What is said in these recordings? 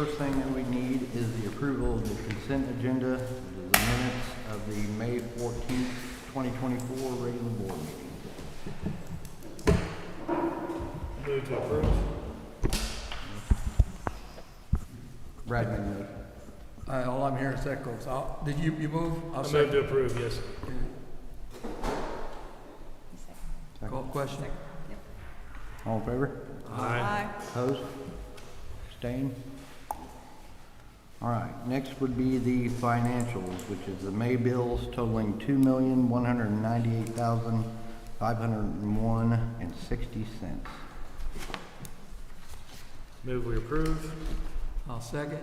first thing that we need is the approval of the consent agenda, the minutes of the May 14th, 2024 regular board meeting. Move to approve. Brad made a motion. All I'm hearing is echoes. Did you move? I move to approve, yes. Call question? All in favor? Aye. Opposed? Abstained? All right, next would be the financials, which is the May bills totaling $2,198,501.60. Move we approve. I'll second.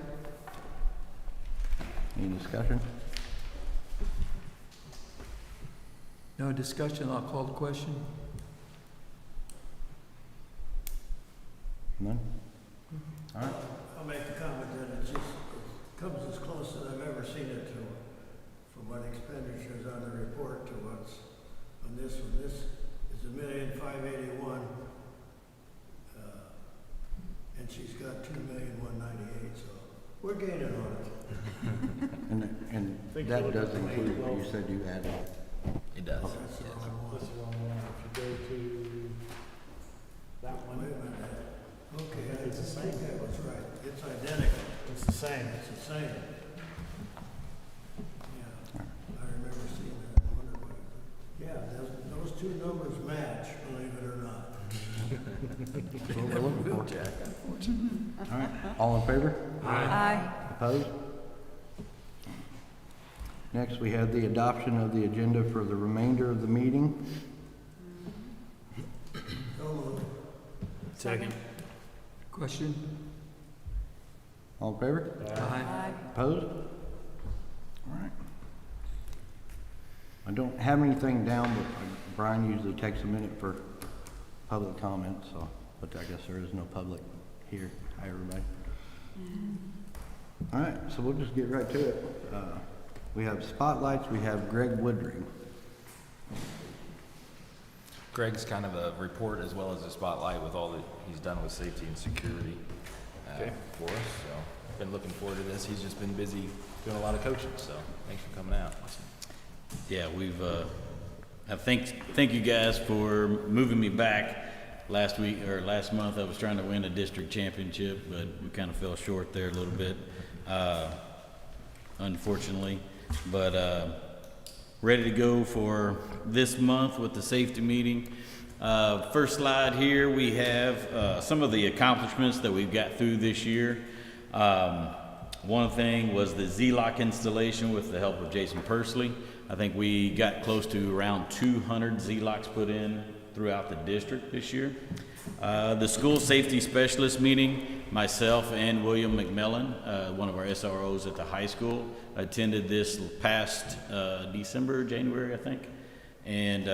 Any discussion? No discussion, I'll call the question. None? All right. I'll make the comment that it comes as close as I've ever seen it to, from what expenditures on the report to what's on this one. This is $1,581,000, and she's got $2,198,000, so we're gaining on it. And Think that you're does looking at include what you 12. said you added. It does. That's the Yes. wrong one. This is the wrong one. If you go to that Wait a one, minute. Okay, I It's the think same. that was right. It's identical. it's the same. It's the same. Yeah, I remember seeing that. I wonder what. Yeah, those two numbers match, believe it or not. That's what we're looking for. All right, all in favor? Aye. Opposed? Next, we have the adoption of the agenda for the remainder of the meeting. So moved. Second. Question? All in favor? Aye. Opposed? All right. I don't have anything down, but Brian usually takes a minute for public comment, so, but I guess there is no public here. Hi, everybody. All right, so we'll just get right to it. We have spotlights, we have Greg Woodring. Greg's kind of a report as well as a spotlight with all that he's done with safety and security Okay. for us. So I've been looking forward to this. He's just been busy doing a lot of coaching. So thanks for coming out. Yeah, I thank you guys for moving me back. Last month I was trying to win a district championship, but we kind of fell short there a little bit, unfortunately. But ready to go for this month with the safety meeting. First slide here, we have some of the accomplishments that we've got through this year. One thing was the Z-Lock installation with the help of Jason Pursley. I think we got close to around 200 Z-Locks put in throughout the district this year. The school safety specialist meeting, myself and William McMillan, one of our SROs at the high school, attended this past January, I think. And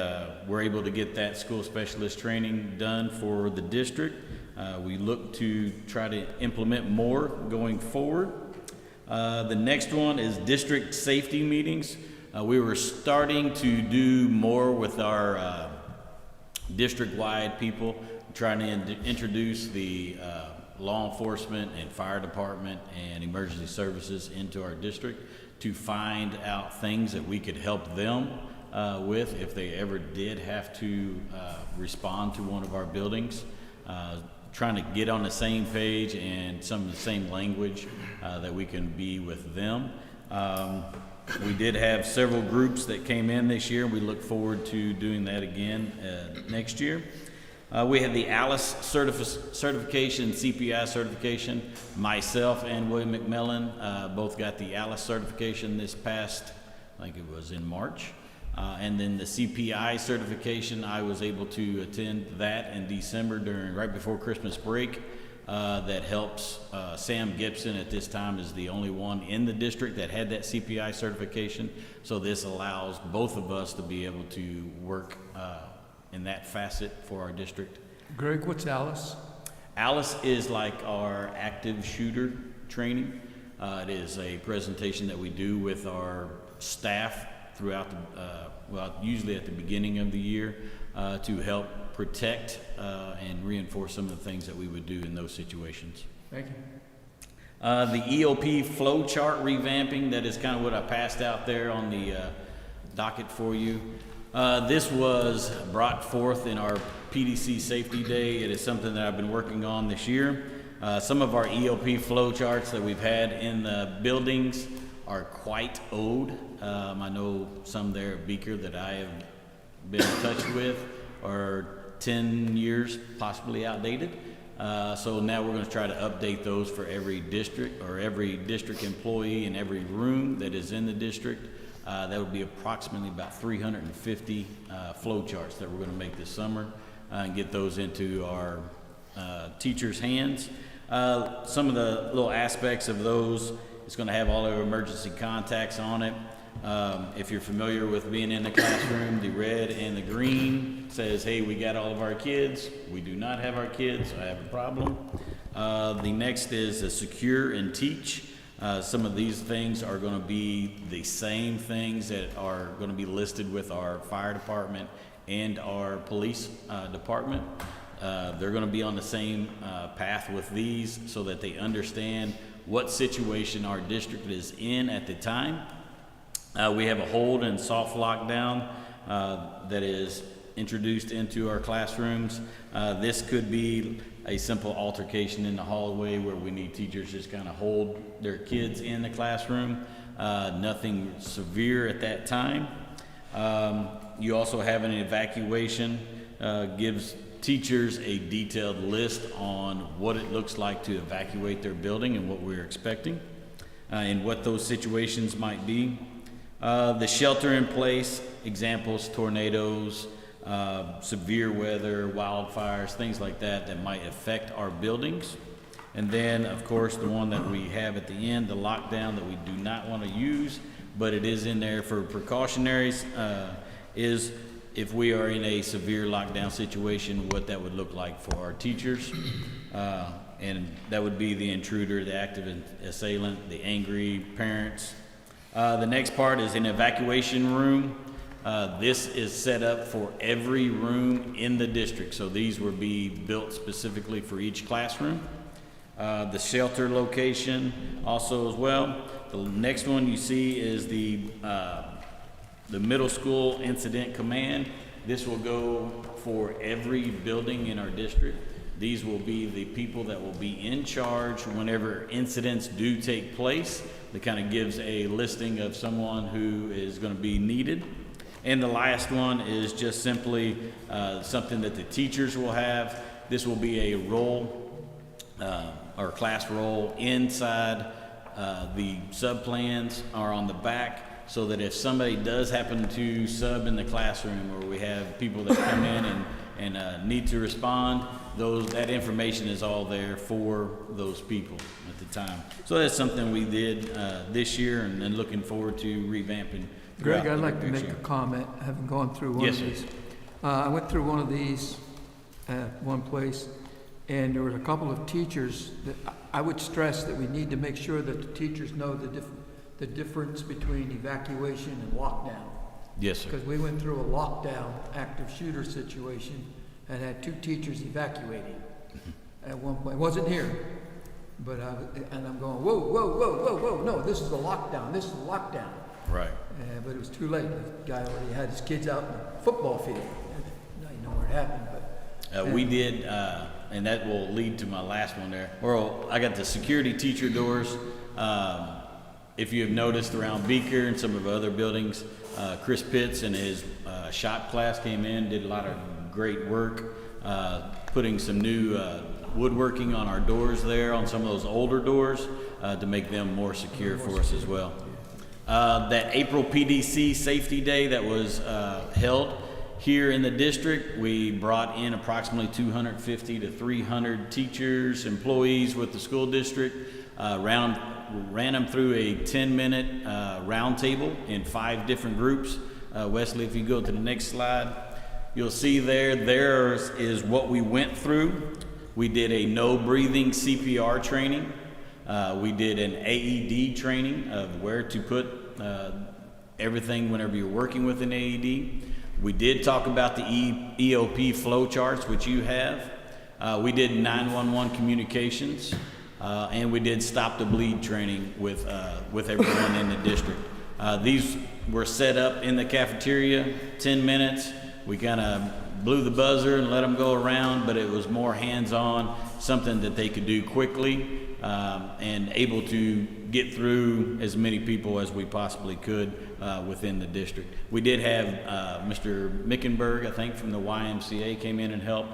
we're able to get that school specialist training done for the district. We look to try to implement more going forward. The next one is district safety meetings. We were starting to do more with our district-wide people, trying to introduce the law enforcement and fire department and emergency services into our district to find out things that we could help them with if they ever did have to respond to one of our buildings. Trying to get on the same page and some of the same language that we can be with them. We did have several groups that came in this year. We look forward to doing that again next year. We had the ALICE certification, CPI certification. Myself and William McMillan both got the ALICE certification this past, I think it was in March. And then the CPI certification, I was able to attend that in December right before Christmas break. That helps Sam Gibson at this time is the only one in the district that had that CPI certification. So this allows both of us to be able to work in that facet for our district. Greg, what's Alice? ALICE is like our active shooter training. It is a presentation that we do with our staff throughout usually at the beginning of the year to help protect and reinforce some of the things that we would do in those situations. Thank you. The EOP flow chart revamping, that is kind of what I passed out there on the docket for you. This was brought forth in our PDC Safety Day. It is something that I've been working on this year. Some of our EOP flow charts that we've had in the buildings are quite old. I know some there at Beaker that I have been in touch with are 10 years possibly outdated. So now we're going to try to update those for every district or every district employee in every room that is in the district. That would be approximately about 350 flow charts that we're going to make this summer and get those into our teachers' hands. Some of the little aspects of those, it's going to have all our emergency contacts on it. If you're familiar with being in the classroom, the red and the green says, hey, we got all of our kids. We do not have our kids, I have a problem. The next is a secure and teach. Some of these things are going to be the same things that are going to be listed with our fire department and our police department. They're going to be on the same path with these so that they understand what situation our district is in at the time. We have a hold and soft lockdown that is introduced into our classrooms. This could be a simple altercation in the hallway where we need teachers just kind of hold their kids in the classroom. Nothing severe at that time. You also have an evacuation, gives teachers a detailed list on what it looks like to evacuate their building and what we're expecting and what those situations might be. The shelter in place, examples, tornadoes, severe weather, wildfires, things like that that might affect our buildings. And then, of course, the one that we have at the end, the lockdown that we do not want to use, but it is in there for precautionaries, is if we are in a severe lockdown situation, what that would look like for our teachers. And that would be the intruder, the active assailant, the angry parents. The next part is an evacuation room. This is set up for every room in the district, so these will be built specifically for each classroom. The shelter location also as well. The next one you see is the middle school incident command. This will go for every building in our district. These will be the people that will be in charge whenever incidents do take place. That kind of gives a listing of someone who is going to be needed. And the last one is just simply something that the teachers will have. This will be a role or class role inside the sub plans or on the back, so that if somebody does happen to sub in the classroom, or we have people that come in and need to respond, that information is all there for those people at the time. So that's something we did this year, and then looking forward to revamping. Greg, I'd like to next make year. a comment, having gone through one Yes, of sir. these. I went through one of these at one place, and there were a couple of teachers that I would stress that we need to make sure that the teachers know the difference between evacuation and lockdown. Yes, sir. Because we went through a lockdown active shooter situation and had 2 teachers evacuating at one point. It wasn't here, but I'm going, whoa, whoa, whoa, whoa, whoa, no, this is a lockdown, this is a lockdown. Right. But it was too late. The guy already had his kids out in the football field. Now you know where it happened, but. We did, and that will lead to my last one there. Well, I got the security teacher doors. If you have noticed around Beaker and some of the other buildings, Chris Pitts and his shop class came in, did a lot of great work, putting some new woodworking on our doors there, on some of those older doors, to make them more secure for us as well. That April PDC Safety Day that was held here in the district, we brought in approximately 250 to 300 teachers, employees with the school district, ran them through a 10-minute roundtable in 5 different groups. Wesley, if you go to the next slide, you'll see theirs is what we went through. We did a no breathing CPR training. We did an AED training of where to put everything whenever you're working with an AED. We did talk about the EOP flow charts, which you have. We did 911 communications. and we did stop the bleed training with everyone in the district. These were set up in the cafeteria, 10 minutes. We kind of blew the buzzer and let them go around, but it was more hands-on, something that they could do quickly, and able to get through as many people as we possibly could within the district. We did have Mr. Mickenberg, I think, from the YMCA came in and helped.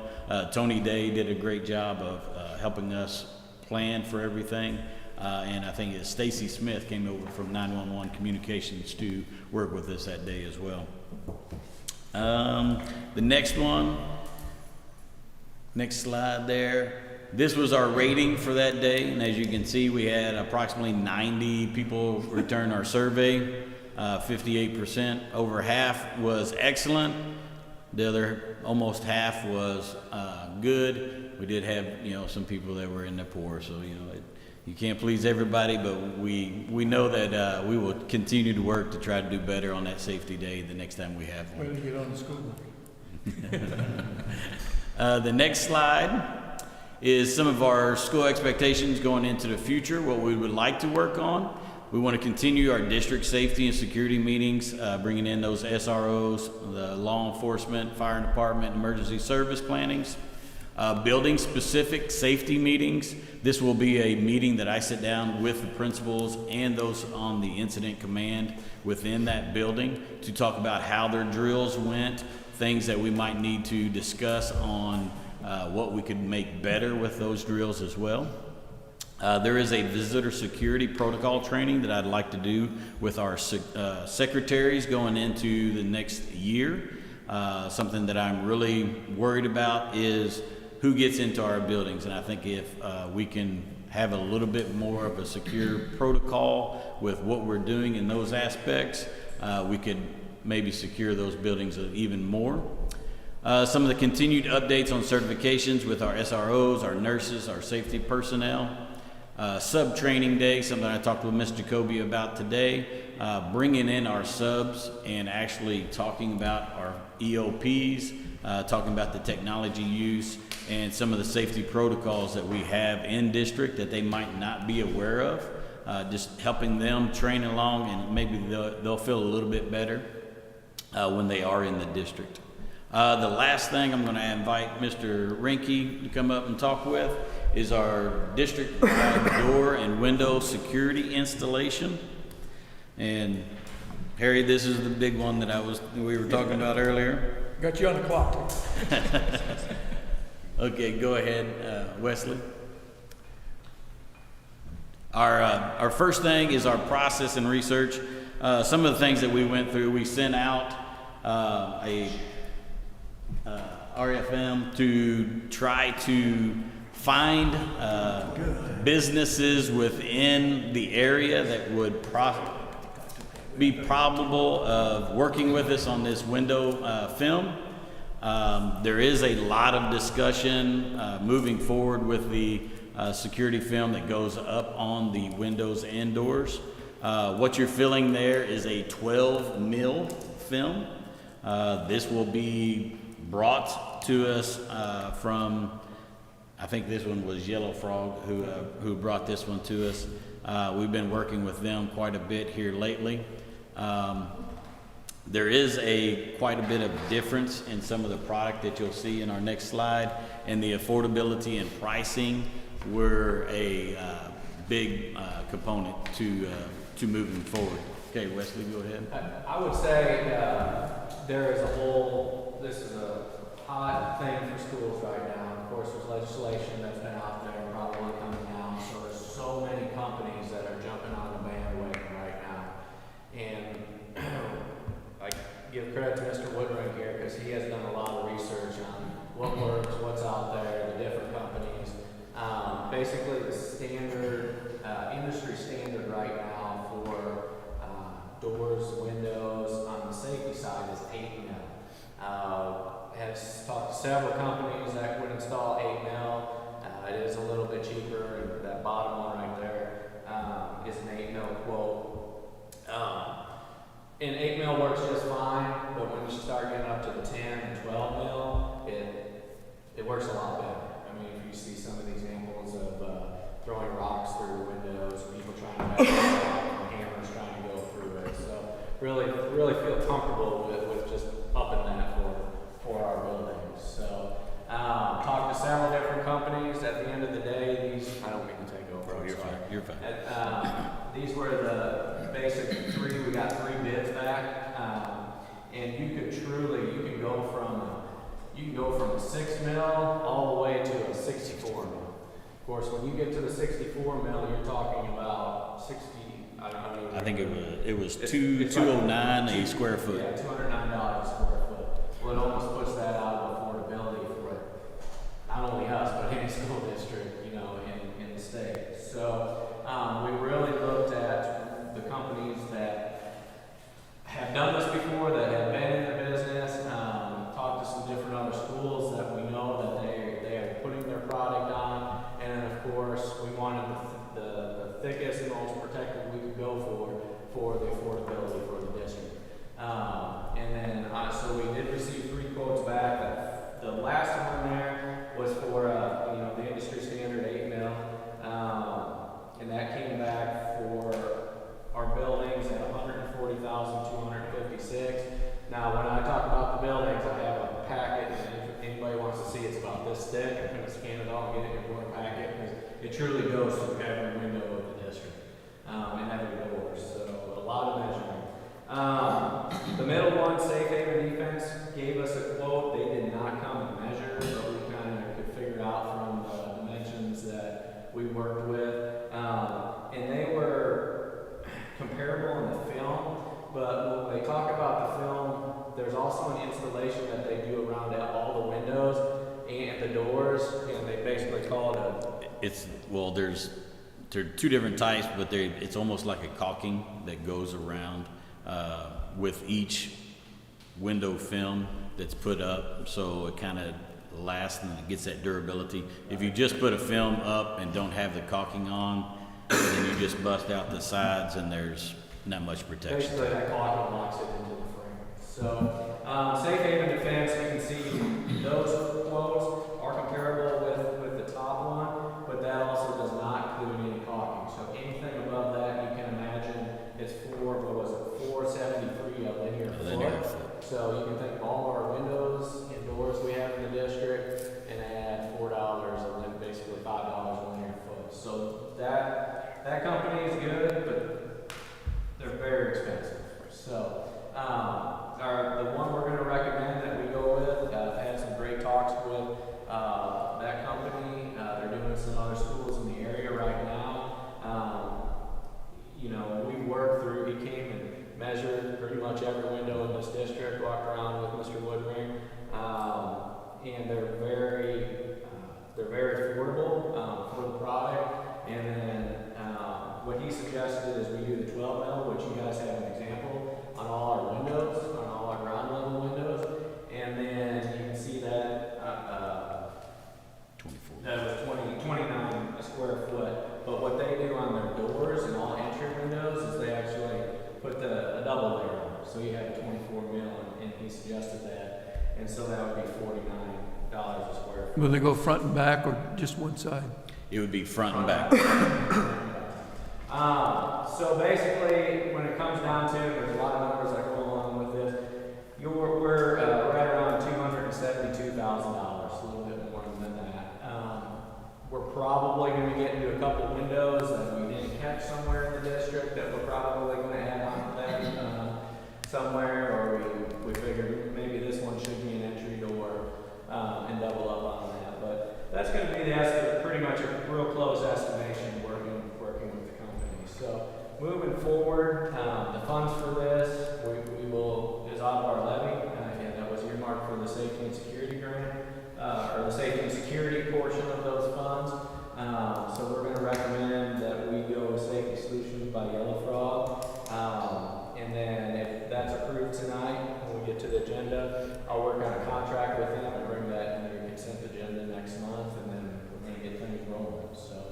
Tony Day did a great job of helping us plan for everything. And I think Stacy Smith came over from 911 Communications to work with us that day as well. The next one, next slide there. This was our rating for that day, and as you can see, we had approximately 90 people return our survey, 58%. Over half was excellent. The other almost half was good. We did have, some people that were in the poor, so you can't please everybody, but we know that we will continue to work to try to do better on that safety day the next time we have one. When you get on the school board. The next slide is some of our school expectations going into the future, what we would like to work on. We want to continue our district safety and security meetings, bringing in those SROs, the law enforcement, fire department, emergency service plannings. Building specific safety meetings. This will be a meeting that I sit down with the principals and those on the incident command within that building to talk about how their drills went, things that we might need to discuss on what we could make better with those drills as well. There is a visitor security protocol training that I'd like to do with our secretaries going into the next year. Something that I'm really worried about is who gets into our buildings, and I think if we can have a little bit more of a secure protocol with what we're doing in those aspects, we could maybe secure those buildings even more. Some of the continued updates on certifications with our SROs, our nurses, our safety personnel. Sub-training day, something I talked with Ms. Jacoby about today, bringing in our subs and actually talking about our EOPs, talking about the technology use and some of the safety protocols that we have in district that they might not be aware of, just helping them train along, and maybe they'll feel a little bit better when they are in the district. The last thing I'm going to invite Mr. Rinke to come up and talk with is our district door and window security installation. And Harry, this is the big one that we were talking about earlier. Got you on the clock. Okay, go ahead, Wesley. Our first thing is our process and research. Some of the things that we went through, we sent out a RFM to try to find businesses within the area that would be probable of working with us on this window film. There is a lot of discussion moving forward with the security film that goes up on the windows and doors. What you're feeling there is a 12 mil film. This will be brought to us from, I think this one was Yellow Frog who brought this one to us. We've been working with them quite a bit here lately. There is quite a bit of difference in some of the product that you'll see in our next slide, and the affordability and pricing were a big component to moving forward. Okay, Wesley, go ahead. I would say there is this is a hot thing for schools right now. Of course, there's legislation that's been out there and probably one coming down. So there's so many companies that are jumping on the bandwagon right now. And I give credit to Mr. Woodring here because he has done a lot of research on what works, what's out there, the different companies. Basically, the standard, industry standard right now for doors, windows on the safety side is 8 mil. Has talked to several companies that would install 8 mil. It is a little bit cheaper, and that bottom one right there is an 8 mil quote. And 8 mil works just fine, but when you start getting up to the 10 and 12 mil, it works a lot better. I mean, if you see some of the examples of throwing rocks through windows, people trying to hammers trying to go through it. So really feel comfortable with just upping that for our buildings. So talked to several different companies. At the end of the day, these, I don't mean to take over. Bro, I'm you're sorry. fine, you're fine. These were the basic three. We got 3 bids back, and you can go from a 6 mil all the way to a 64 mil. Of course, when you get to the 64 mil, you're talking about 60. I don't know. I think it was It's $209 like a square foot. Yeah, $209 a square foot. Well, it almost puts that out of affordability for not only us, but any school district, you know, in the state. So we really looked at the companies that have done this before, that have been in the business, talked to some different other schools that we know that they are putting their product on, and then of course we wanted the thickest and most protected we could go for the affordability for the district. And then so we did receive 3 quotes back. The last one there was for the industry standard 8 mil, and that came back for our buildings at $140,256. Now, when I talk about the buildings, I have a packet, and if anybody wants to see, it's about this thick. I'm going to scan it all and get it in one packet, because it truly goes through every window of the district, and every door, so a lot of measuring. The middle one, Safe Haven Defense, gave us a quote. They did not come and measure, but we kind of could figure out from the dimensions that we worked with. And they were comparable in the film, but when they talk about the film, there's also an installation that they do around all the windows and the doors, and they basically call it There are 2 different types, but it's almost like a caulking that goes around with each window film that's put up, so it kind of lasts and it gets that durability. If you just put a film up and don't have the caulking on, then you just bust out the sides and there's not much protection. basically that caulking locks it into the frame. So Safe Haven Defense, you can see those quotes are comparable with the top one, but that also does not include any caulking. So anything above that, you can imagine, is $473 a linear foot. So you can think of all our windows and doors we have in the district, and add $4 and then basically $5 a linear foot. So that company is good, but they're very expensive. So the one we're going to recommend that we go with, I've had some great talks with that company. They're doing some other schools in the area right now. We worked through, he came and measured pretty much every window in this district, walked around with Mr. Woodring, and they're very affordable for the product. And then what he suggested is we do the 12 mil, which you guys have an example on all our windows, on all our ground level windows, and then you can see that 24. that was 29 a square foot. But what they do on their doors and all entry windows is they actually put a double layer on it. So you have 24 mil, and he suggested that. And so that would be $49 a square foot. Will they go front and back or just one side? It would be front and back. So basically, when it comes down to it, there's a lot of numbers that go along with this. We're right around $272,000, a little bit more than that. We're probably going to get into a couple windows that we didn't catch somewhere in the district that we're probably going to add on to that somewhere, or we figured maybe this one should be an entry door and double up on that. But that's going to be the estimate, pretty much a real close estimation working with the company. So moving forward, the funds for this we will is out of our levy, and that was earmarked for the safety and security grant, or the safety and security portion of those funds. So we're going to recommend that we go with Safety Solutions by Yellow Frog, and then if that's approved tonight, when we get to the agenda, I'll work on a contract with them and bring that in your consent agenda next month, and then we're going to get things rolling. So.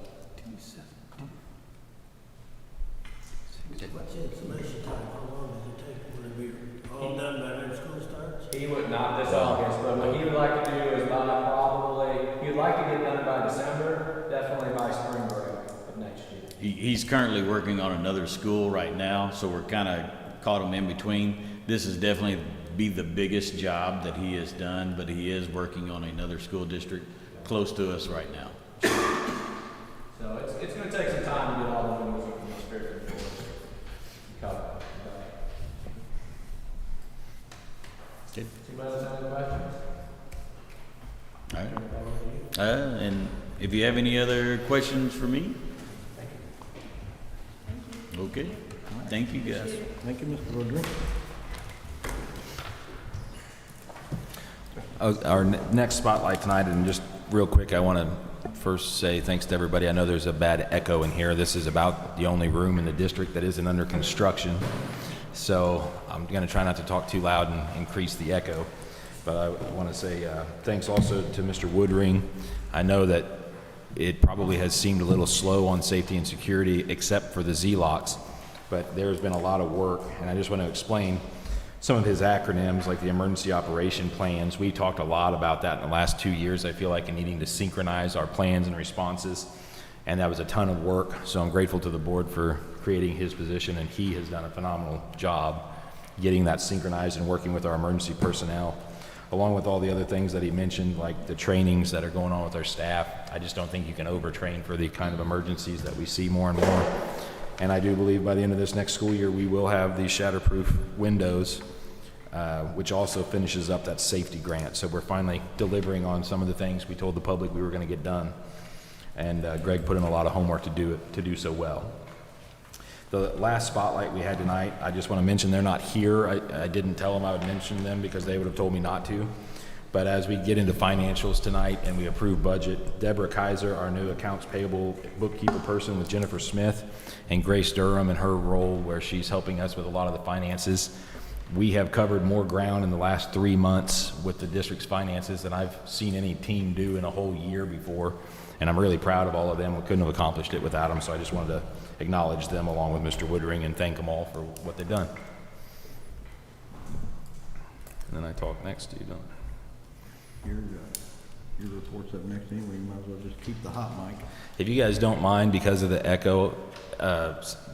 What's the installation time? How long does it take? Will it be all done by when school starts? He would not this August, but what he would like to do is he would like to get done by December, definitely by spring break. He's currently working on another school right now, so we're kind of caught him in between. This is definitely be the biggest job that he has done, but he is working on another school district close to us right now. So it's gonna take some time to get all the windows open, the spirit covered. Good. Anybody else have any questions? All right. And if you have any other questions for me? Okay. Thank you, guys. Thank you, Mr. Woodring. Our next spotlight tonight, and just real quick, I want to first say thanks to everybody. I know there's a bad echo in here. This is about the only room in the district that isn't under construction. So I'm going to try not to talk too loud and increase the echo. But I want to say thanks also to Mr. Woodring. I know that it probably has seemed a little slow on safety and security, except for the Z-locks, but there's been a lot of work, and I just want to explain some of his acronyms, like the emergency operation plans. We talked a lot about that in the last 2 years, I feel like, in needing to synchronize our plans and responses, and that was a ton of work, so I'm grateful to the board for creating his position, and he has done a phenomenal job getting that synchronized and working with our emergency personnel, along with all the other things that he mentioned, like the trainings that are going on with our staff. I just don't think you can overtrain for the kind of emergencies that we see more and more. And I do believe by the end of this next school year, we will have these shatterproof windows, which also finishes up that safety grant. So we're finally delivering on some of the things we told the public we were going to get done. And Greg put in a lot of homework to do so well. The last spotlight we had tonight, I just want to mention they're not here. I didn't tell them I would mention them because they would have told me not to. But as we get into financials tonight and we approve budget, Deborah Kaiser, our new accounts payable bookkeeper person with Jennifer Smith, and Grace Durham in her role where she's helping us with a lot of the finances. We have covered more ground in the last 3 months with the district's finances than I've seen any team do in a whole year before. And I'm really proud of all of them. We couldn't have accomplished it without them, so I just wanted to acknowledge them along with Mr. Woodring and thank them all for what they've done. And then I talk next to you, don't I? Your report's up next anyway, you might as well just keep the hot mic. If you guys don't mind, because of the echo,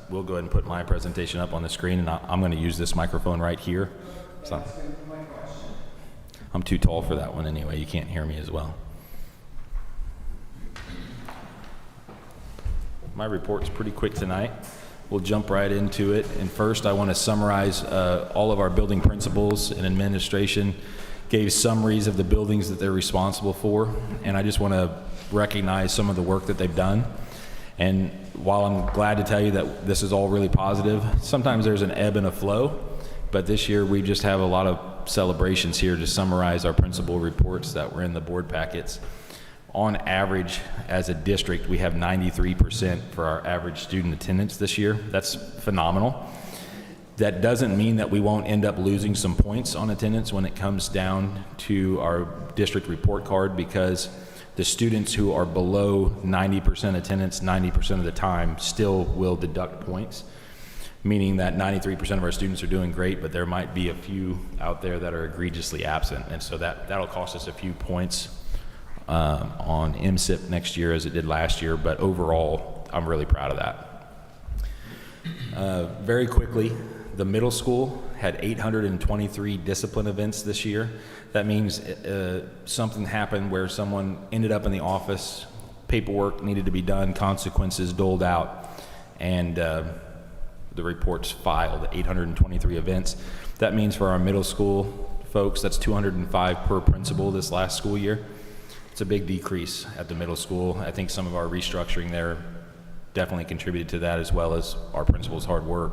we'll go ahead and put my presentation up on the screen, and I'm going to use this microphone right here. So, I'm too tall for that one anyway. You can't hear me as well. My report's pretty quick tonight. We'll jump right into it. And first, I want to summarize all of our building principals and administration gave summaries of the buildings that they're responsible for. And I just want to recognize some of the work that they've done. And while I'm glad to tell you that this is all really positive, sometimes there's an ebb and a flow. But this year, we just have a lot of celebrations here to summarize our principal reports that were in the board packets. On average, as a district, we have 93% for our average student attendance this year. That's phenomenal. That doesn't mean that we won't end up losing some points on attendance when it comes down to our district report card, because the students who are below 90% attendance 90% of the time still will deduct points, meaning that 93% of our students are doing great, but there might be a few out there that are egregiously absent. And so that'll cost us a few points on MSIP next year as it did last year, but overall, I'm really proud of that. Very quickly, the middle school had 823 discipline events this year. That means something happened where someone ended up in the office, paperwork needed to be done, consequences doled out, and the reports filed, 823 events. That means for our middle school folks, that's 205 per principal this last school year. It's a big decrease at the middle school. I think some of our restructuring there definitely contributed to that, as well as our principals' hard work.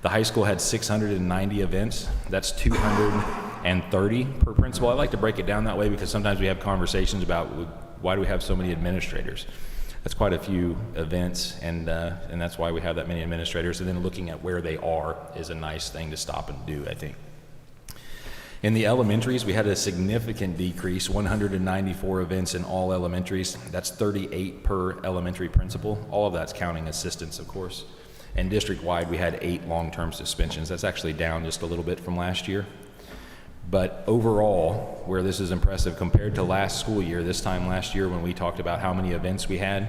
The high school had 690 events. That's 230 per principal. I like to break it down that way because sometimes we have conversations about why do we have so many administrators. That's quite a few events, and that's why we have that many administrators. And then looking at where they are is a nice thing to stop and do, I think. In the elementaries, we had a significant decrease, 194 events in all elementaries. That's 38 per elementary principal. All of that's counting assistants, of course. And district-wide, we had 8 long-term suspensions. That's actually down just a little bit from last year. But overall, where this is impressive compared to last school year, this time last year when we talked about how many events we had,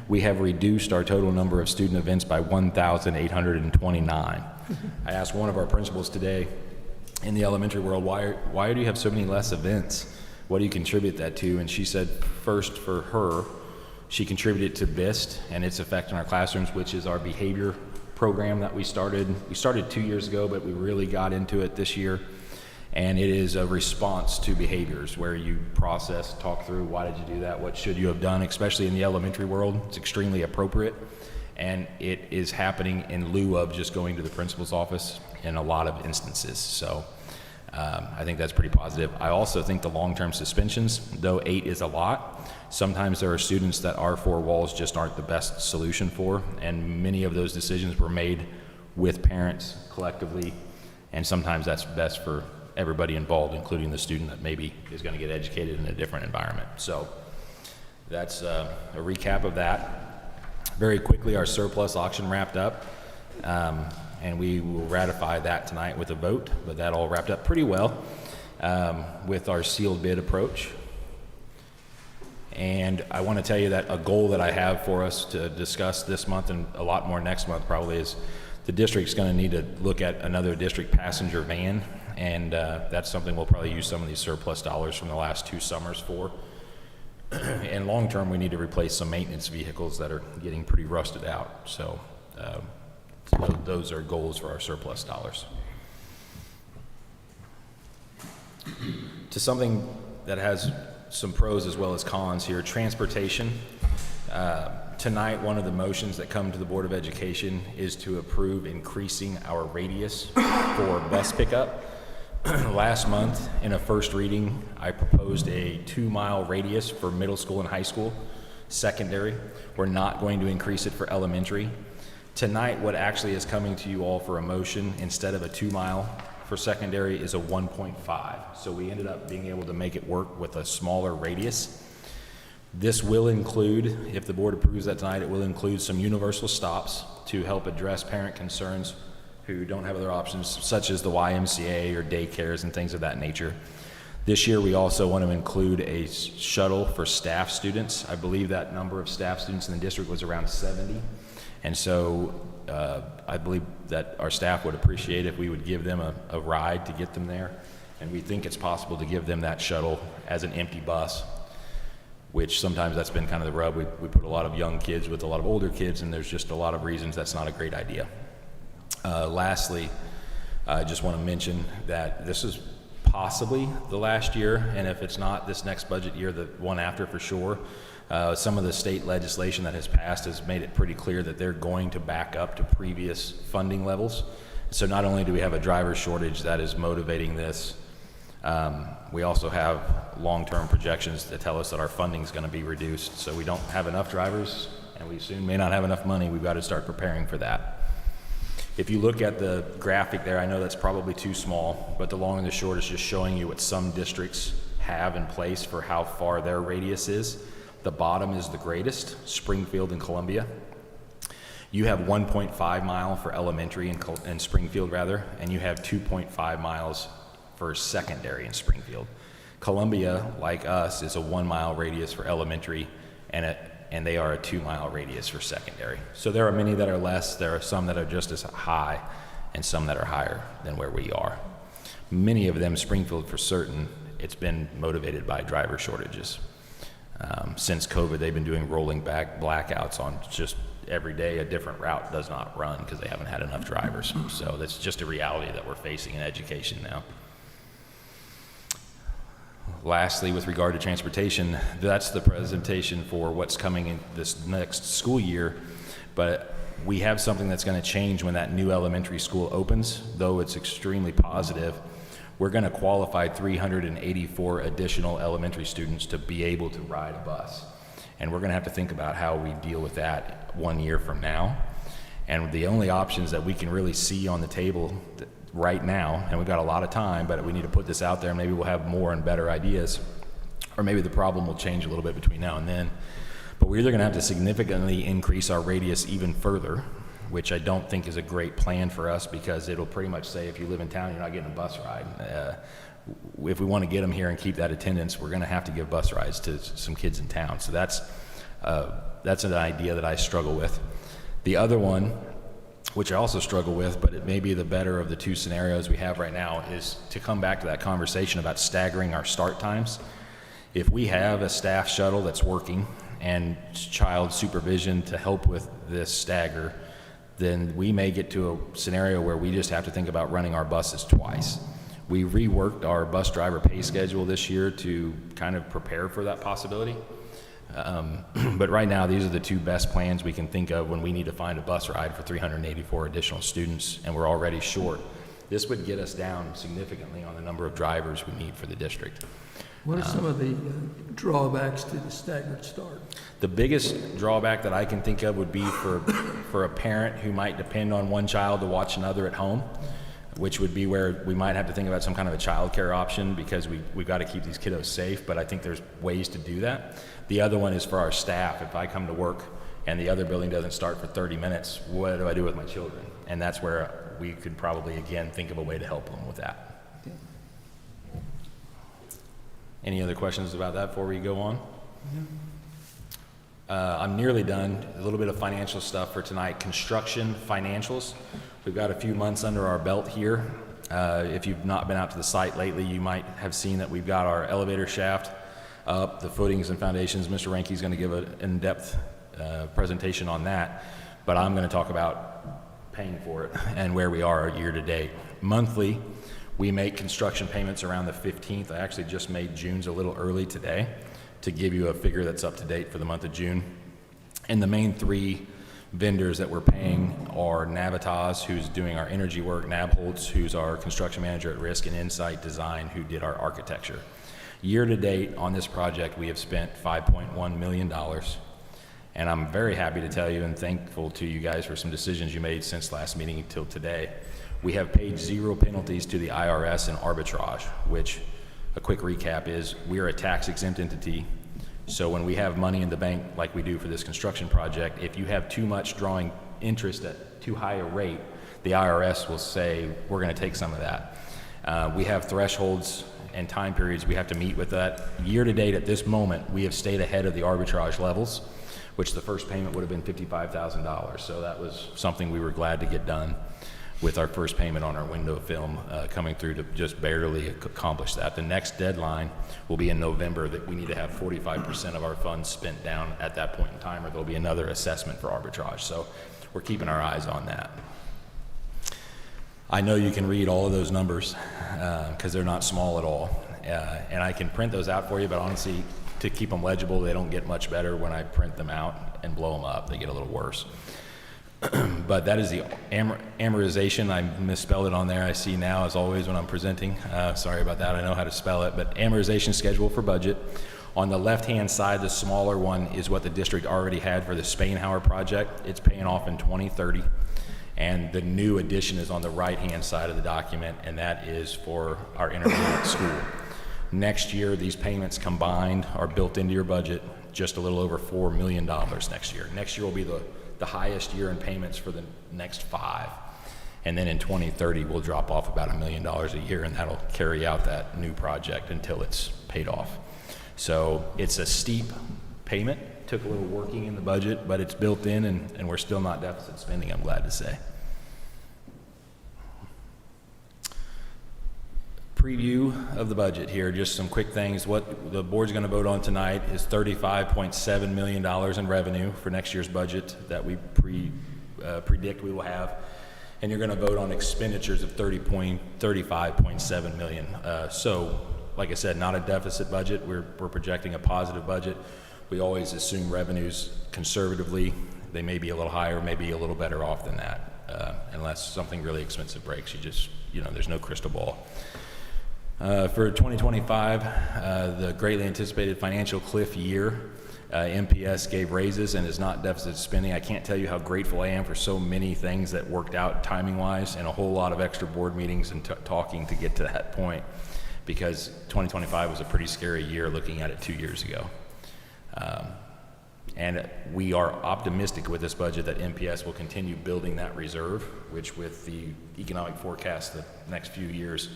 we have reduced our total number of student events by 1,829. I asked one of our principals today in the elementary world, why do you have so many less events? What do you contribute that to? And she said, first, for her, she contributed to BIST and its effect on our classrooms, which is our behavior program that we started. We started 2 years ago, but we really got into it this year. And it is a response to behaviors where you process, talk through, why did you do that? What should you have done? Especially in the elementary world, it's extremely appropriate. And it is happening in lieu of just going to the principal's office in a lot of instances. So I think that's pretty positive. I also think the long-term suspensions, though 8 is a lot, sometimes there are students that our 4 walls just aren't the best solution for, and many of those decisions were made with parents collectively, and sometimes that's best for everybody involved, including the student that maybe is going to get educated in a different environment. So that's a recap of that. Very quickly, our surplus auction wrapped up. And we will ratify that tonight with a vote, but that all wrapped up pretty well with our sealed bid approach. And I want to tell you that a goal that I have for us to discuss this month and a lot more next month probably is the district's going to need to look at another district passenger van, and that's something we'll probably use some of these surplus dollars from the last 2 summers for. And long term, we need to replace some maintenance vehicles that are getting pretty rusted out. So those are goals for our surplus dollars. To something that has some pros as well as cons here, transportation. Tonight, one of the motions that come to the Board of Education is to approve increasing our radius for bus pickup. Last month, in a first reading, I proposed a 2-mile radius for middle school and high school. Secondary, we're not going to increase it for elementary. Tonight, what actually is coming to you all for a motion, instead of a 2-mile for secondary, is a 1.5. So we ended up being able to make it work with a smaller radius. This will include, if the board approves that tonight, it will include some universal stops to help address parent concerns who don't have other options, such as the YMCA or daycares and things of that nature. This year, we also want to include a shuttle for staff students. I believe that number of staff students in the district was around 70. And so I believe that our staff would appreciate if we would give them a ride to get them there. And we think it's possible to give them that shuttle as an empty bus, which sometimes that's been kind of the rub. We put a lot of young kids with a lot of older kids, and there's just a lot of reasons that's not a great idea. Lastly, I just want to mention that this is possibly the last year, and if it's not this next budget year, the one after for sure. Some of the state legislation that has passed has made it pretty clear that they're going to back up to previous funding levels. So not only do we have a driver shortage that is motivating this, we also have long-term projections that tell us that our funding is going to be reduced. So we don't have enough drivers, and we soon may not have enough money. We've got to start preparing for that. If you look at the graphic there, I know that's probably too small, but the long and the short is just showing you what some districts have in place for how far their radius is. The bottom is the greatest, Springfield and Columbia. You have 1.5 mile for elementary in Springfield rather, and you have 2.5 miles for secondary in Springfield. Columbia, like us, is a 1 mile radius for elementary, and they are a 2 mile radius for secondary. So there are many that are less, there are some that are just as high, and some that are higher than where we are. Many of them, Springfield for certain, it's been motivated by driver shortages. Since COVID, they've been doing rolling back blackouts on just every day a different route does not run because they haven't had enough drivers. So that's just a reality that we're facing in education now. Lastly, with regard to transportation, that's the presentation for what's coming in this next school year. But we have something that's going to change when that new elementary school opens, though it's extremely positive. We're going to qualify 384 additional elementary students to be able to ride a bus. And we're going to have to think about how we deal with that 1 year from now. And the only options that we can really see on the table right now, and we've got a lot of time, but we need to put this out there, and maybe we'll have more and better ideas, or maybe the problem will change a little bit between now and then. But we're either going to have to significantly increase our radius even further, which I don't think is a great plan for us because it'll pretty much say if you live in town, you're not getting a bus ride. if we want to get them here and keep that attendance, we're going to have to give bus rides to some kids in town. So that's an idea that I struggle with. The other one, which I also struggle with, but it may be the better of the two scenarios we have right now, is to come back to that conversation about staggering our start times. If we have a staff shuttle that's working and child supervision to help with this stagger, then we may get to a scenario where we just have to think about running our buses twice. We reworked our bus driver pay schedule this year to kind of prepare for that possibility. But right now, these are the two best plans we can think of when we need to find a bus ride for 384 additional students, and we're already short. This would get us down significantly on the number of drivers we need for the district. What are some of the drawbacks to the staggered start? The biggest drawback that I can think of would be for a parent who might depend on one child to watch another at home, which would be where we might have to think about some kind of a child care option, because we've got to keep these kiddos safe, but I think there's ways to do that. The other one is for our staff. If I come to work and the other building doesn't start for 30 minutes, what do I do with my children? And that's where we could probably, again, think of a way to help them with that. Any other questions about that before we go on? I'm nearly done. A little bit of financial stuff for tonight. Construction financials. We've got a few months under our belt here. If you've not been out to the site lately, you might have seen that we've got our elevator shaft up, the footings and foundations. Mr. Ranke's going to give an in-depth presentation on that, but I'm going to talk about paying for it and where we are year to date. Monthly, we make construction payments around the 15th. I actually just made June's a little early today to give you a figure that's up to date for the month of June. And the main three vendors that we're paying are Navitas, who's doing our energy work, Nabholz, who's our construction manager at risk, and Insight Design, who did our architecture. Year to date on this project, we have spent $5.1 million. And I'm very happy to tell you and thankful to you guys for some decisions you made since last meeting until today. We have paid 0 penalties to the IRS in arbitrage, which, a quick recap is, we're a tax exempt entity. So when we have money in the bank like we do for this construction project, if you have too much drawing interest at too high a rate, the IRS will say, we're going to take some of that. We have thresholds and time periods we have to meet with that. Year to date at this moment, we have stayed ahead of the arbitrage levels, which the first payment would have been $55,000. So that was something we were glad to get done, with our first payment on our window film coming through to just barely accomplish that. The next deadline will be in November, that we need to have 45% of our funds spent down at that point in time, or there'll be another assessment for arbitrage. So we're keeping our eyes on that. I know you can read all of those numbers because they're not small at all. And I can print those out for you, but honestly, to keep them legible, they don't get much better when I print them out and blow them up. They get a little worse. But that is the amortization. I misspelled it on there. I see now, as always, when I'm presenting. Sorry about that. I know how to spell it. But amortization schedule for budget. On the left-hand side, the smaller one is what the district already had for the Spainhauer project. It's paying off in 2030. And the new addition is on the right-hand side of the document, and that is for our intermediate school. Next year, these payments combined are built into your budget, just a little over $4 million next year. Next year will be the highest year in payments for the next 5. And then in 2030, we'll drop off about $1 million a year, and that'll carry out that new project until it's paid off. So it's a steep payment. Took a little working in the budget, but it's built in, and we're still not deficit spending, I'm glad to say. Preview of the budget here, just some quick things. What the board's going to vote on tonight is $35.7 million in revenue for next year's budget that we predict we will have. And you're going to vote on expenditures of $35.7 million. So, like I said, not a deficit budget. We're projecting a positive budget. We always assume revenues conservatively. They may be a little higher, maybe a little better off than that, unless something really expensive breaks. There's no crystal ball. For 2025, the greatly anticipated financial cliff year, MPS gave raises and is not deficit spending. I can't tell you how grateful I am for so many things that worked out timing-wise, and a whole lot of extra board meetings and talking to get to that point, because 2025 was a pretty scary year looking at it 2 years ago. And we are optimistic with this budget that MPS will continue building that reserve, which with the economic forecast the next few years,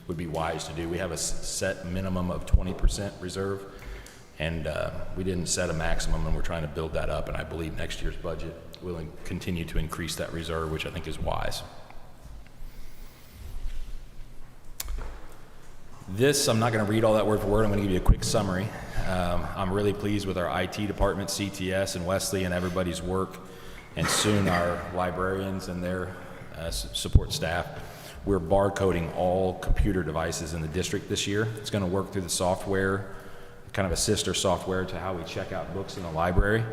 would be wise to do. We have a set minimum of 20% reserve, and we didn't set a maximum, and we're trying to build that up, and I believe next year's budget will continue to increase that reserve, which I think is wise. This, I'm not going to read all that word for word. I'm going to give you a quick summary. I'm really pleased with our IT department, CTS, and Wesley, and everybody's work, and soon our librarians and their support staff. We're barcoding all computer devices in the district this year. It's going to work through the software, kind of a sister software to how we check out books in the library.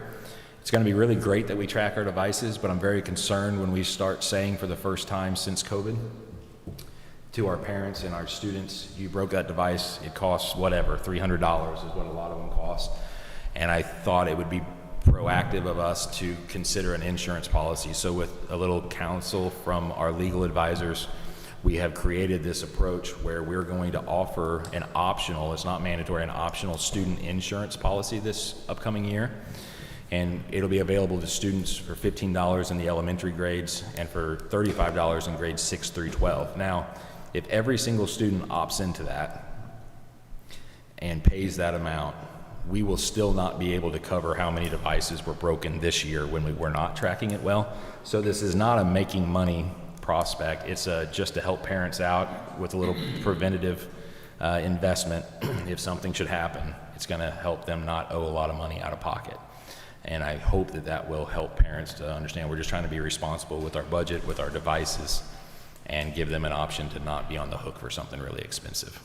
It's going to be really great that we track our devices, but I'm very concerned when we start saying for the first time since COVID to our parents and our students, you broke that device, it costs whatever, $300 is what a lot of them cost. And I thought it would be proactive of us to consider an insurance policy. So with a little counsel from our legal advisors, we have created this approach where we're going to offer an optional, it's not mandatory, an optional student insurance policy this upcoming year. And it'll be available to students for $15 in the elementary grades and for $35 in grades 6 through 12. Now, if every single student opts into that and pays that amount, we will still not be able to cover how many devices were broken this year when we were not tracking it well. So this is not a making money prospect. It's just to help parents out with a little preventative investment. If something should happen, it's going to help them not owe a lot of money out of pocket. And I hope that that will help parents to understand we're just trying to be responsible with our budget, with our devices, and give them an option to not be on the hook for something really expensive.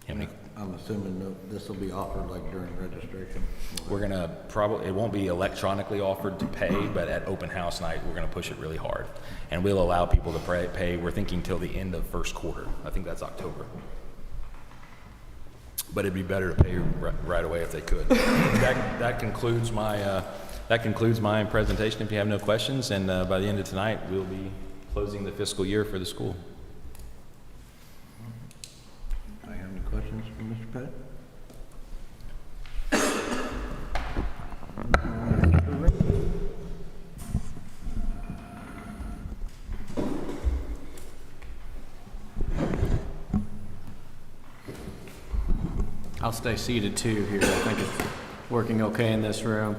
I'm assuming this will be offered like during registration. We're going to probably, it won't be electronically offered to pay, but at open house night, we're going to push it really hard. And we'll allow people to pay, we're thinking till the end of first quarter. I think that's October. But it'd be better to pay right away if they could. That concludes my presentation. If you have no questions, and by the end of tonight, we'll be closing the fiscal year for the school. Do I have any questions for Mr. Pettit? I'll stay seated too here. I think it's working okay in this room.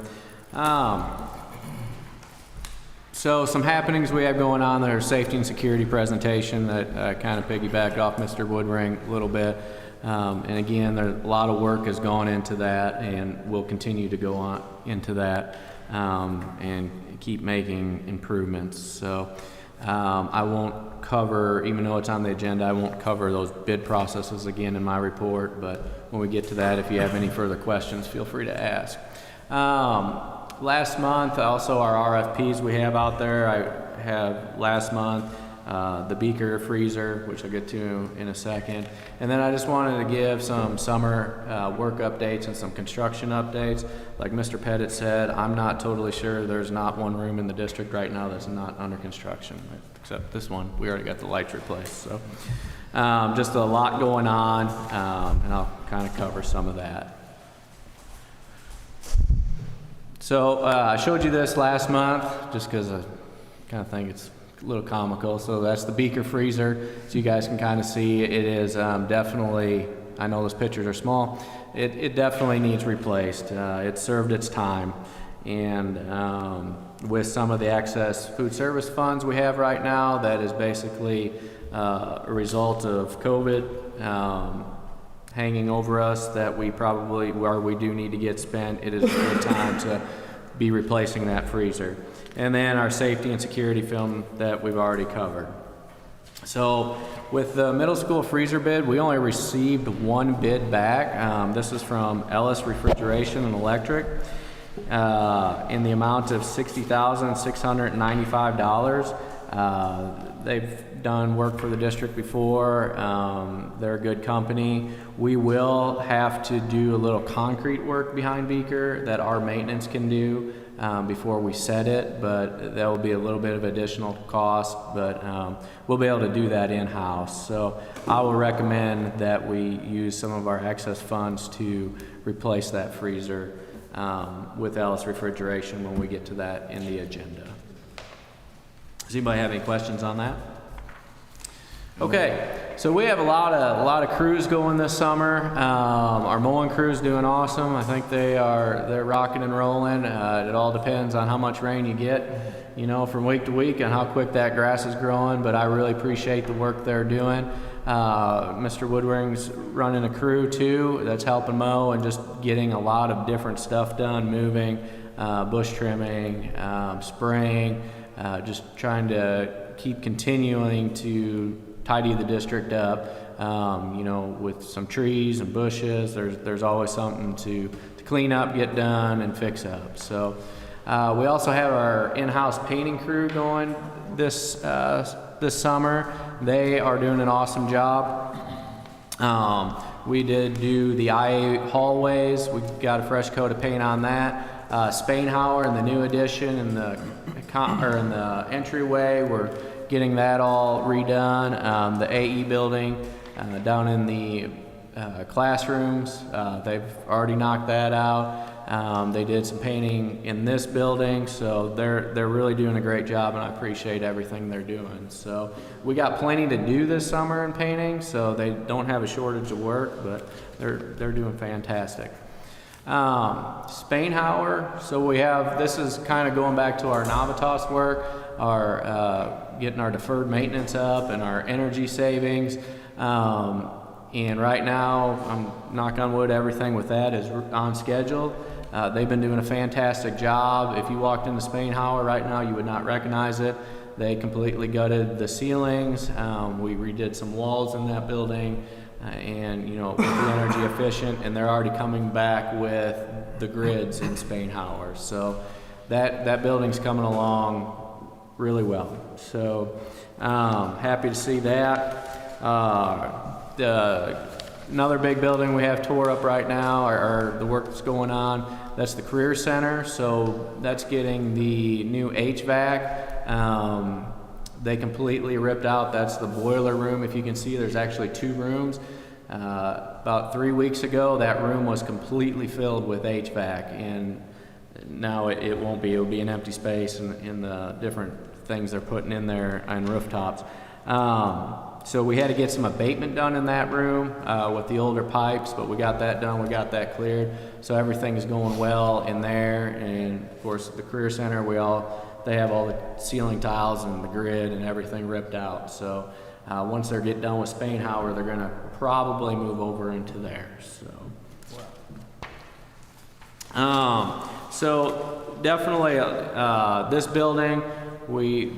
So some happenings we have going on there, safety and security presentation that kind of piggybacked off Mr. Woodring a little bit. And again, a lot of work has gone into that and will continue to go on into that and keep making improvements. So I won't cover, even though it's on the agenda, I won't cover those bid processes again in my report, but when we get to that, if you have any further questions, feel free to ask. Last month, also our RFPs we have out there, I have last month the beaker freezer, which I'll get to in a second. And then I just wanted to give some summer work updates and some construction updates. Like Mr. Pettit said, I'm not totally sure, there's not one room in the district right now that's not under construction, except this one. We already got the lights replaced. So just a lot going on, and I'll kind of cover some of that. So I showed you this last month just because I kind of think it's a little comical. So that's the beaker freezer. So you guys can kind of see it is definitely, I know those pictures are small, it definitely needs replaced. It served its time. And with some of the excess food service funds we have right now, that is basically a result of COVID hanging over us that we probably, where we do need to get spent, it is a good time to be replacing that freezer. And then our safety and security film that we've already covered. So with the middle school freezer bid, we only received one bid back. This is from Ellis Refrigeration and Electric in the amount of $60,695. They've done work for the district before. They're a good company. We will have to do a little concrete work behind Beaker that our maintenance can do before we set it, but that will be a little bit of additional cost, but we'll be able to do that in-house. So I will recommend that we use some of our excess funds to replace that freezer with Ellis Refrigeration when we get to that in the agenda. Does anybody have any questions on that? Okay, So we have a lot of crews going this summer. Our mowing crew's doing awesome. I think they're rocking and rolling. It all depends on how much rain you get, you know, from week to week and how quick that grass is growing. But I really appreciate the work they're doing. Mr. Woodring's running a crew too that's helping mow and just getting a lot of different stuff done, moving, bush trimming, spraying, just trying to keep continuing to tidy the district up, you know, with some trees and bushes. There's always something to clean up, get done, and fix up. So we also have our in-house painting crew going this summer. They are doing an awesome job. We did do the IA hallways. We got a fresh coat of paint on that. Spainhauer in the new addition in the entryway, we're getting that all redone. The AE building down in the classrooms, they've already knocked that out. They did some painting in this building, so they're really doing a great job, and I appreciate everything they're doing. So we got plenty to do this summer in painting, so they don't have a shortage of work, but they're doing fantastic. Spainhauer, so we have, this is kind of going back to our Navitas work, our getting our deferred maintenance up and our energy savings. And right now, I'm knock on wood, everything with that is on schedule. They've been doing a fantastic job. If you walked into Spainhauer right now, you would not recognize it. They completely gutted the ceilings. We redid some walls in that building. And you know, with the energy efficient, and they're already coming back with the grids in Spainhauer. So that building's coming along really well. So happy to see that. Another big building we have tore up right now, or the work that's going on, that's the Career Center. So that's getting the new HVAC. They completely ripped out, that's the boiler room. If you can see, there's actually 2 rooms. About 3 weeks ago, that room was completely filled with HVAC, and now it won't be. It'll be an empty space in the different things they're putting in there on rooftops. So we had to get some abatement done in that room with the older pipes, but we got that done, we got that cleared. So everything is going well in there, and of course the Career Center, they have all the ceiling tiles and the grid and everything ripped out. So once they get done with Spainhauer, they're gonna probably move over into there. So definitely this building,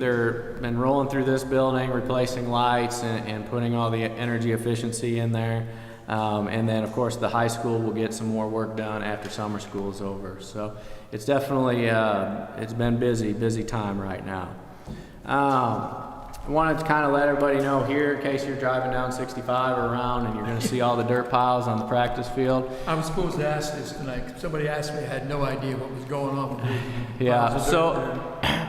they're been rolling through this building, replacing lights and putting all the energy efficiency in there. And then of course the high school will get some more work done after summer school is over. So it's definitely, it's been busy time right now. I wanted to kind of let everybody know here, in case you're driving down 65 or around and you're going to see all the dirt piles on the practice field. I was supposed to ask this tonight. Somebody asked me, I had no idea what was going on with the Yeah, so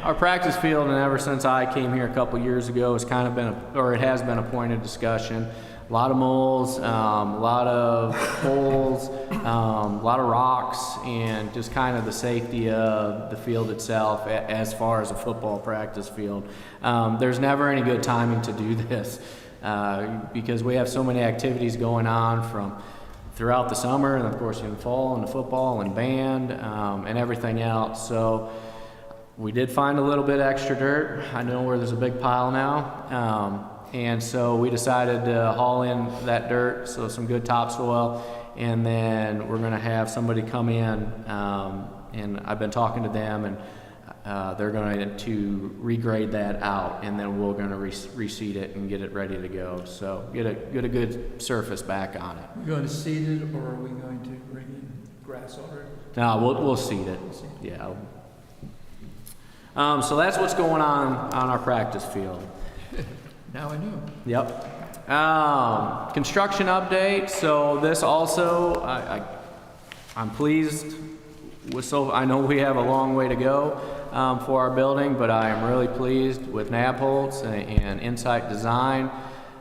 our practice field, and ever since I came here a couple years ago, has kind of been, it has been a point of discussion. A lot of moles, a lot of holes, a lot of rocks, and just kind of the safety of the field itself as far as a football practice field. There's never any good timing to do this because we have so many activities going on from throughout the summer, and of course in the fall, and the football and band and everything else. So we did find a little bit extra dirt. I know where there's a big pile now. And so we decided to haul in that dirt, so some good topsoil, and then we're gonna have somebody come in, and I've been talking to them, and they're going to regrade that out, and then we're gonna reseed it and get it ready to go. So get a good surface back on it. We're going to seed it, or are we going to bring in grass already? No, we'll seed it, yeah. So that's what's going on our practice field. Now I know. Yep. Construction update. So this also, I'm pleased with, so I know we have a long way to go for our building, but I am really pleased with Nabholz and Insight Design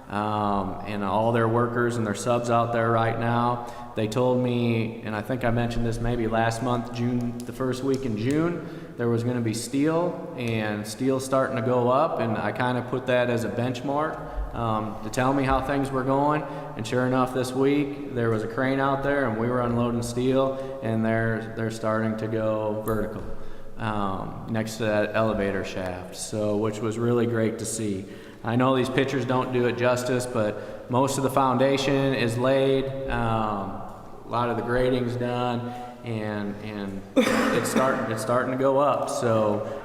and all their workers and their subs out there right now. They told me, and I think I mentioned this maybe last month, the first week in June, there was going to be steel, and steel's starting to go up, and I kind of put that as a benchmark to tell me how things were going. And sure enough, this week there was a crane out there, and we were unloading steel, and they're starting to go vertical next to that elevator shaft. So, which was really great to see. I know these pictures don't do it justice, but most of the foundation is laid. A lot of the grading's done, and it's starting to go up. So,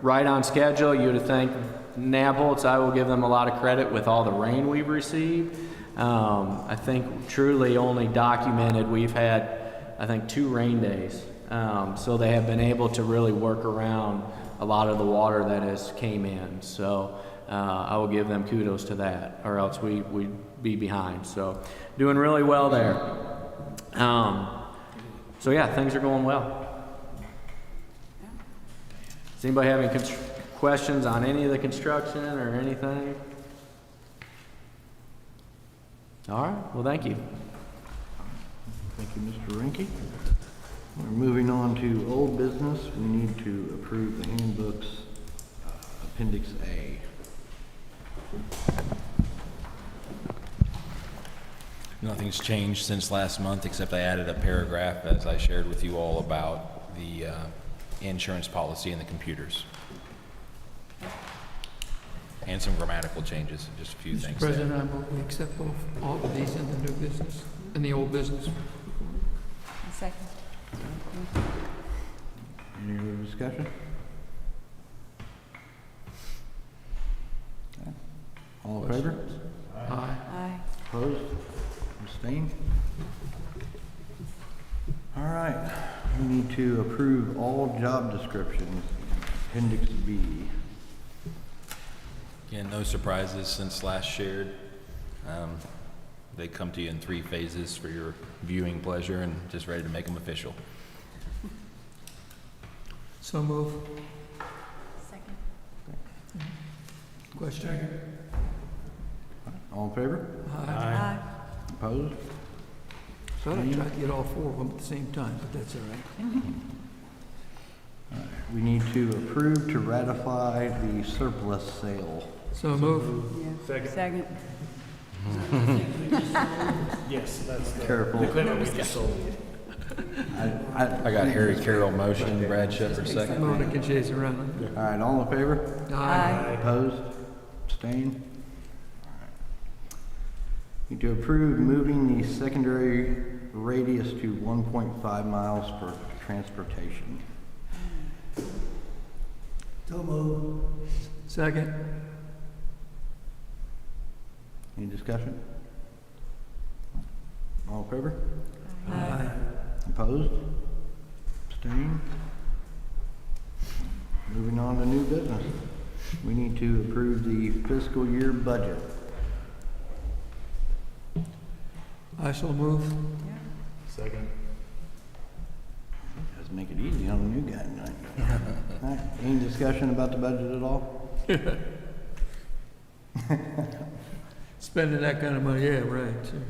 right on schedule. You would think Nabholz, I will give them a lot of credit with all the rain we've received. I think truly only documented we've had, I think, 2 rain days. So they have been able to really work around a lot of the water that has came in. So I will give them kudos to that, or else we'd be behind. So doing really well there. So yeah, things are going well. Does anybody have any questions on any of the construction or anything? All right, well, thank you. Thank you, Mr. Rinke. We're moving on to old business. We need to approve the handbooks, Appendix A. Nothing's changed since last month, except I added a paragraph, as I shared with you all, about the insurance policy and the computers. And some grammatical changes, just a few Mr. things there. President, I move we accept all of these in the new business, in the old business. A second. Any other discussion? Okay. All in favor? Aye. Aye. Opposed? Abstained? All right, we need to approve all job descriptions, Appendix B. Again, no surprises since last shared. They come to you in 3 phases for your viewing pleasure, and just ready to make them official. So move. Second. Question? All in favor? Aye. Aye. Opposed? So I tried to get all 4 of them at the same time, but that's all right. We need to approve to ratify the surplus sale. So move. Second. Yes, that's the Careful. equipment we just sold. I got Harry Carroll motion, Brad Shepherd second. Mona can chase around. All right, all in favor? Aye. Opposed? Abstained? All right. Need to approve moving the secondary radius to 1.5 miles for transportation. So move. Second. Any discussion? All in favor? Aye. Opposed? Abstained? Moving on to new business. We need to approve the fiscal year budget. I shall move. Second. Doesn't make it easy on a new guy tonight. All right, any discussion about the budget at all? Spending that kind of money, yeah, right. Sure.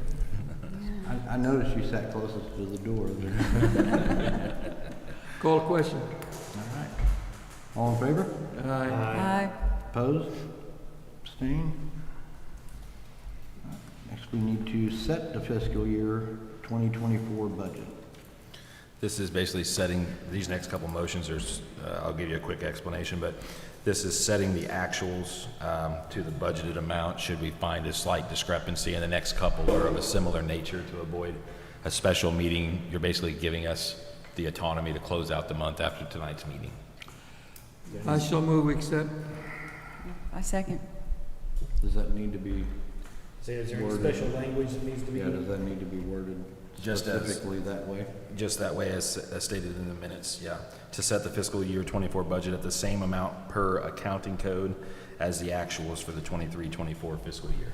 I noticed you sat closest to the door there. Call a question. All right. All in favor? Aye. Aye. Opposed? Abstained? Next, we need to set the fiscal year 2024 budget. This is basically setting, these next couple motions, I'll give you a quick explanation, but this is setting the actuals to the budgeted amount should we find a slight discrepancy in the next couple or of a similar nature to avoid a special meeting. You're basically giving us the autonomy to close out the month after tonight's meeting. I shall move, we accept. I second. Does that need to be, So is there any Worded. special language that needs to be? does that need to be worded Just as- specifically that way? Just that way as stated in the minutes, yeah. To set the fiscal year 24 budget at the same amount per accounting code as the actuals for the 23-24 fiscal year.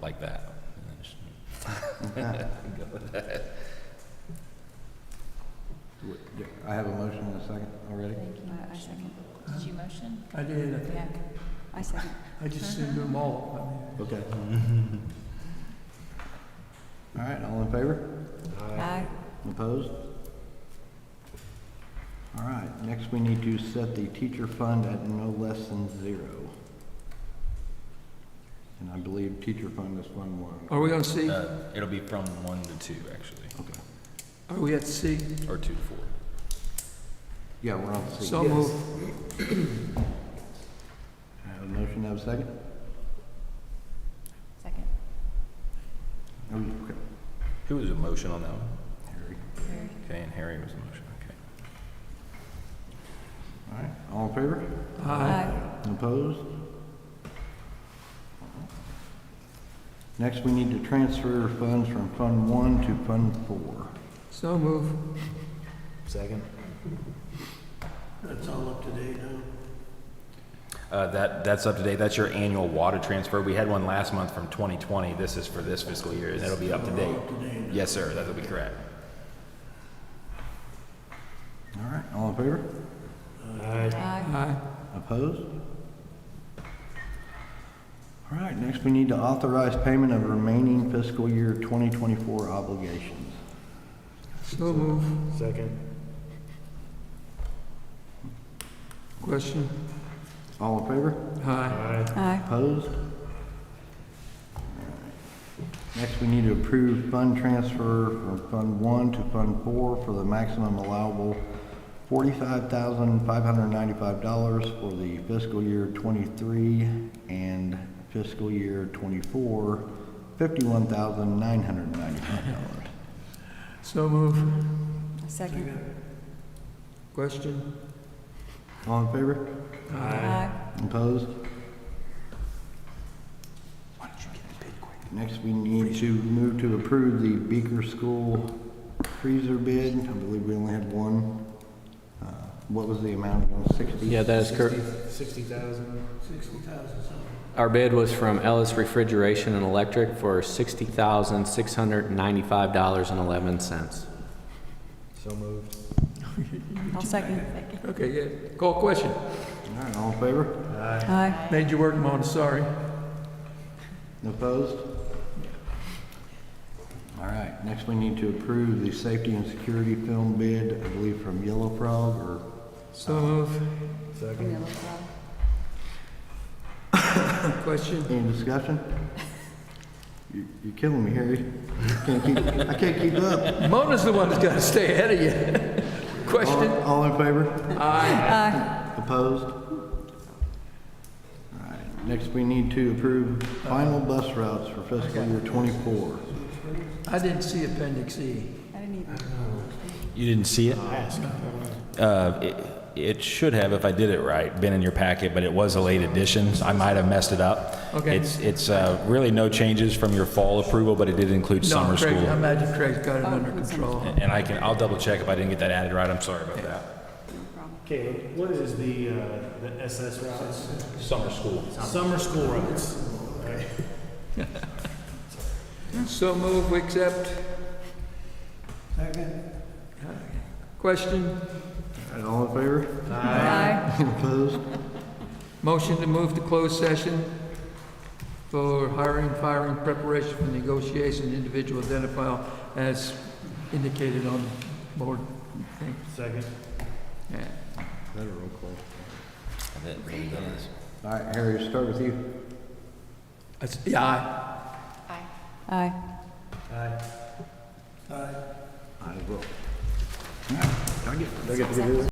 Like that. Okay. I have a motion and a second already. I second. Did you motion? I did, I think. Yeah. I second. I just assumed them all. Okay. All right, all in favor? Aye. Opposed? All right, next we need to set the teacher fund at no less than 0. And I believe teacher fund is Fund 1. Are we on C? It'll be from 1 to 2, actually, Okay. Are we at C? or 2 to 4. Yeah, we're on C. So moved. I have a motion, have a second? Second. Oh, okay. Who was the motion on that one? Harry. Harry. Okay, and Harry was the motion, okay. All right, all in favor? Aye. Opposed? Next, we need to transfer funds from Fund 1 to Fund 4. So moved. Second. That's all up to date now. That's up to date. That's your annual water transfer. We had one last month from 2020. This is for this fiscal year, and it'll be up to date. Up to date. Yes, sir, that'll be correct. All right, all in favor? Aye. Aye. Aye. Opposed? All right, next we need to authorize payment of remaining fiscal year 2024 obligations. So moved. Second. Question? All in favor? Aye. Aye. Aye. Opposed? All right. Next, we need to approve fund transfer from Fund 1 to Fund 4 for the maximum allowable $45,595 for the fiscal year 23 and fiscal year 24, $51,995. So moved. Second. Question? All in favor? Aye. Opposed? Next, we need to move to approve the Beaker School freezer bid. I believe we only had one. What was the amount again? 60? Yeah, that is correct. 60,000. 60,000 something. Our bid was from Ellis Refrigeration and Electric for $60,695.11. So moved. I'll second. Okay, yeah. Call question. All right, all in favor? Aye. Made you work, Mona, sorry. Opposed? All right, next we need to approve the safety and security film bid, I believe from Yellow Frog or, So moved. Second. Question? any discussion? You're killing me, Harry. I can't keep up. Mona's the one that's got to stay ahead of you. Question? All in favor? Aye. Aye. Opposed? All right, next we need to approve final bus routes for fiscal year 24. I didn't see Appendix E. I didn't either. You didn't see it? It should have, if I did it right, been in your packet, but it was a late addition. I might have messed it up. Okay. It's really no changes from your fall approval, but it did include summer No, Craig, I school. imagine Craig's got it Oh, under it's control. And I'll double check if I didn't get that added right. I'm sorry about that. No problem. Caleb, what is the SS routes? Summer school. Summer school routes. So move, we accept. Second. Question? All right, all in favor? Aye. Opposed? Motion to move to closed session for hiring, firing, preparation for negotiation, individual identifiable as indicated on the board thing. Second. Yeah. Better roll call. That really does. All right, Harry, start with you. Yeah, aye. Aye. Aye. Aye. I will. All right, do I get to do this?